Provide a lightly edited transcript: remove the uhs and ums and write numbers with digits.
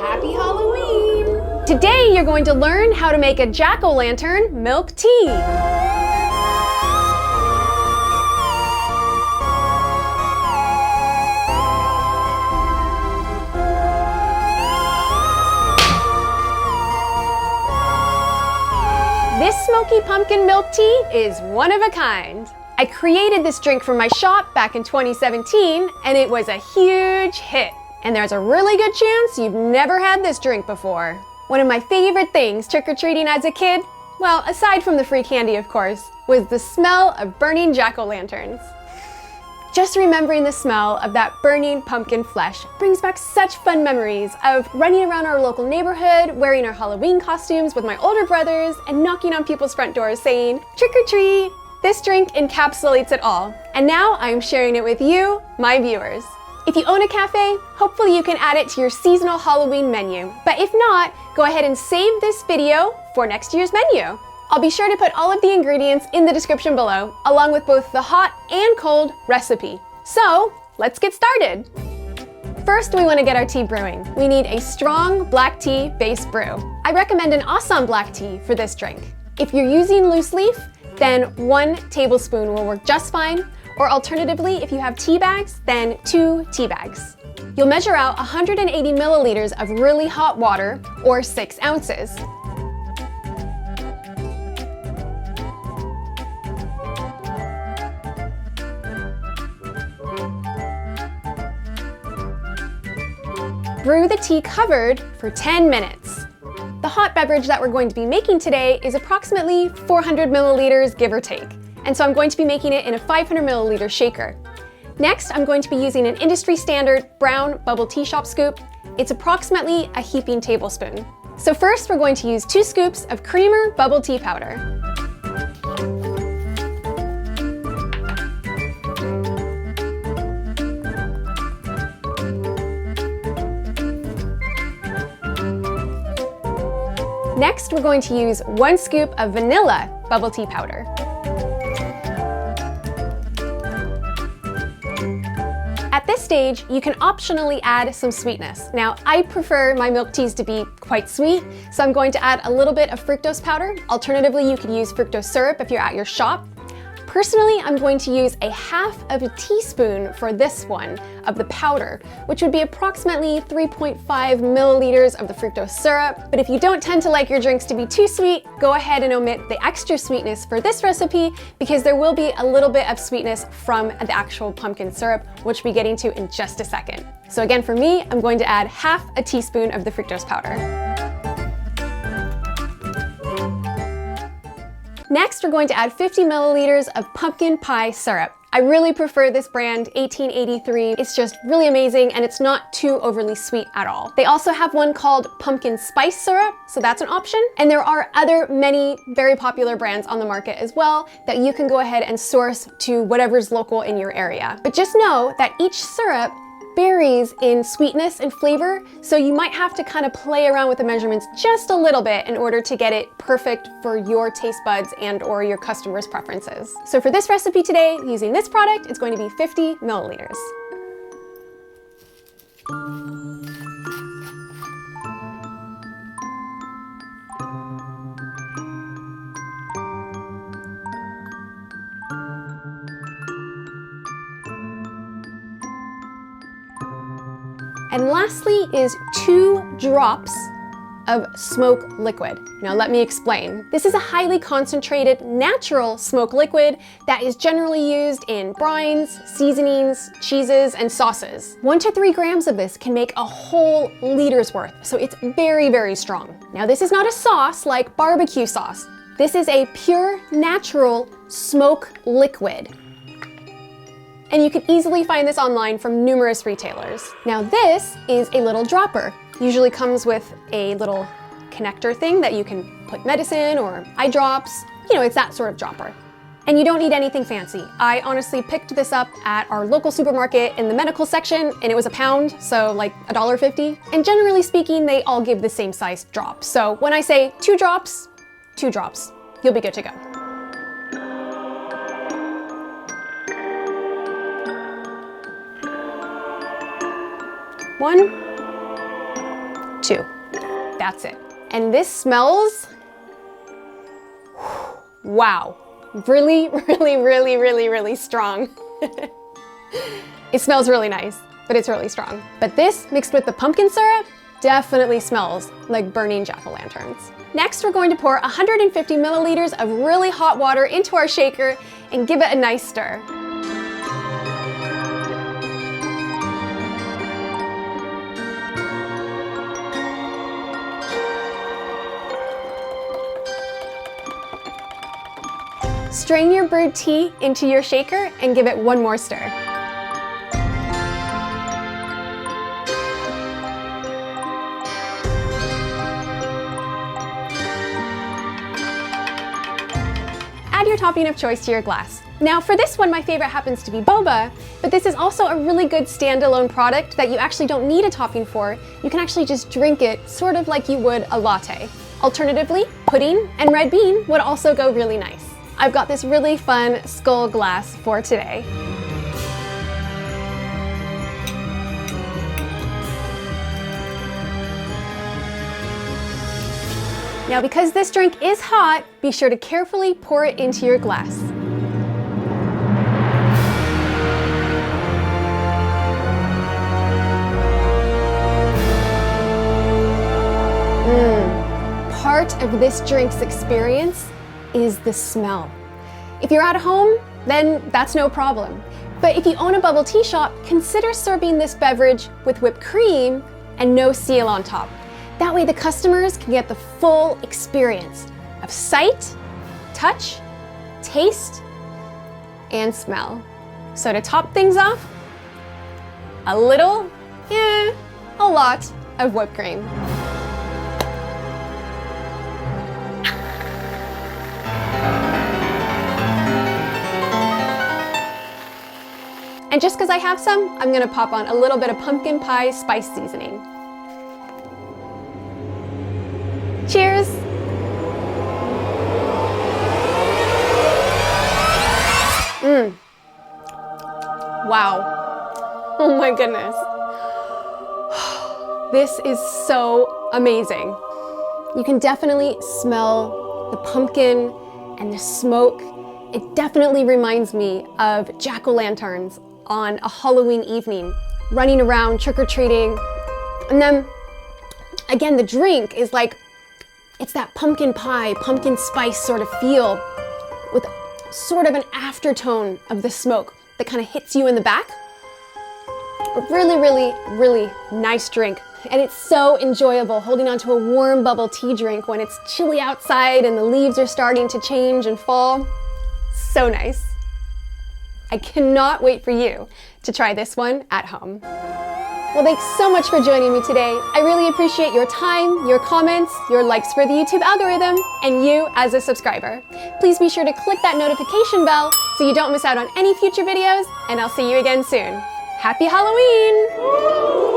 Happy Halloween! Today you're going to learn how to make a jack-o'-lantern milk tea. This Smoky pumpkin milk tea is one of a kind. I created this drink for my shop back in 2017 and it was a huge hit. And there's a really good chance you've never had this drink before. One of my favorite things trick-or-treating as a kid, well, aside from the free candy of course, was the smell of burning jack-o'-lanterns. Just remembering the smell of that burning pumpkin flesh brings back such fun memories of running around our local neighborhood, wearing our Halloween costumes with my older brothers, and knocking on people's front doors saying, "Trick or treat!" This drink encapsulates it all, and now I'm sharing it with you, my viewers. If you own a cafe, hopefully you can add it to your seasonal Halloween menu. But if not, go ahead and save this video for next year's menu. I'll be sure to put all of the ingredients in the description below, along with both the hot and cold recipe. So, let's get started. First, we want to get our tea brewing. We need a strong black tea base brew. I recommend an Assam Black Tea for this drink. If you're using loose leaf, then 1 tablespoon will work just fine, or alternatively, if you have tea bags, then 2 tea bags. You'll measure out 180 milliliters of really hot water, or 6 ounces. Brew the tea covered for 10 minutes. The hot beverage that we're going to be making today is approximately 400 milliliters, give or take. And so I'm going to be making it in a 500 milliliter shaker. Next, I'm going to be using an industry standard brown bubble tea shop scoop. It's approximately a heaping tablespoon. So first, we're going to use 2 scoops of creamer bubble tea powder. Next, we're going to use 1 scoop of vanilla bubble tea powder. At this stage, you can optionally add some sweetness. Now, I prefer my milk teas to be quite sweet, so I'm going to add a little bit of fructose powder. Alternatively, you could use fructose syrup if you're at your shop. Personally, I'm going to use a half of a teaspoon for this one of the powder, which would be approximately 3.5 milliliters of the fructose syrup. But if you don't tend to like your drinks to be too sweet, go ahead and omit the extra sweetness for this recipe because there will be a little bit of sweetness from the actual pumpkin syrup, which we'll be getting to in just a second. So again, for me, I'm going to add half a teaspoon of the fructose powder. Next, we're going to add 50 milliliters of pumpkin pie syrup. I really prefer this brand, 1883. It's just really amazing and it's not too overly sweet at all. They also have one called pumpkin spice syrup, so that's an option. And there are many very popular brands on the market as well that you can go ahead and source to whatever's local in your area. But just know that each syrup varies in sweetness and flavor, so you might have to kind of play around with the measurements just a little bit in order to get it perfect for your taste buds and or your customers' preferences. So for this recipe today, using this product, it's going to be 50 milliliters. And lastly is 2 drops of smoke liquid. Now let me explain. This is a highly concentrated, natural smoke liquid that is generally used in brines, seasonings, cheeses, and sauces. 1 to 3 grams of this can make a whole liter's worth, so it's very, very strong. Now this is not a sauce like barbecue sauce. This is a pure, natural smoke liquid. And you can easily find this online from numerous retailers. Now this is a little dropper. Usually comes with a little connector thing that you can put medicine or eye drops. You know, it's that sort of dropper. And you don't need anything fancy. I honestly picked this up at our local supermarket in the medical section and it was £1, so like $1.50. And generally speaking, they all give the same size drop. So when I say 2 drops, 2 drops. You'll be good to go. One, 2. That's it. And this smells, wow, really, really, really, really, really strong. It smells really nice, but it's really strong. But this mixed with the pumpkin syrup definitely smells like burning jack-o'-lanterns. Next, we're going to pour 150 milliliters of really hot water into our shaker and give it a nice stir. Strain your brewed tea into your shaker and give it one more stir. Add your topping of choice to your glass. Now for this one, my favorite happens to be boba, but this is also a really good standalone product that you actually don't need a topping for. You can actually just drink it sort of like you would a latte. Alternatively, pudding and red bean would also go really nice. I've got this really fun skull glass for today. Now because this drink is hot, be sure to carefully pour it into your glass. Part of this drink's experience is the smell. If you're at home, then that's no problem. But if you own a bubble tea shop, consider serving this beverage with whipped cream and no seal on top. That way the customers can get the full experience of sight, touch, taste, and smell. So to top things off, a little, a lot of whipped cream. And just because I have some, I'm gonna pop on a little bit of pumpkin pie spice seasoning. Cheers! Wow. Oh my goodness. This is so amazing. You can definitely smell the pumpkin and the smoke. It definitely reminds me of jack-o'-lanterns on a Halloween evening, running around trick-or-treating. And then, again, the drink is like, it's that pumpkin pie, pumpkin spice sort of feel with sort of an aftertone of the smoke that kind of hits you in the back. A really, really, really nice drink. And it's so enjoyable holding onto a warm bubble tea drink when it's chilly outside and the leaves are starting to change and fall. So nice. I cannot wait for you to try this one at home. Well, thanks so much for joining me today. I really appreciate your time, your comments, your likes for the YouTube algorithm, and you as a subscriber. Please be sure to click that notification bell so you don't miss out on any future videos, and I'll see you again soon. Happy Halloween!